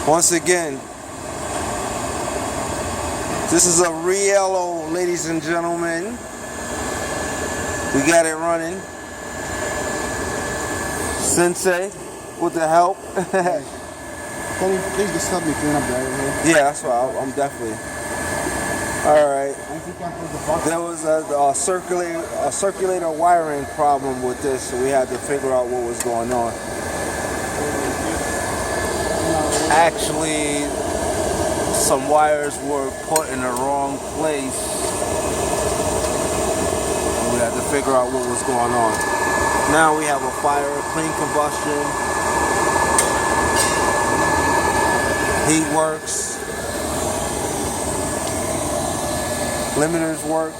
Once again, this is a Riello, ladies and gentlemen. We got it running. Sensei, with the help. Can you please just help me clean up the area here? Yeah, that's why I'm definitely. All right. And if you can put the box. There was a circulator wiring problem with this, so we had to figure out what was going on. Actually, some wires were put in the wrong place. We had to figure out what was going on. Now we have a fire, clean combustion. Heat works. Limiters work.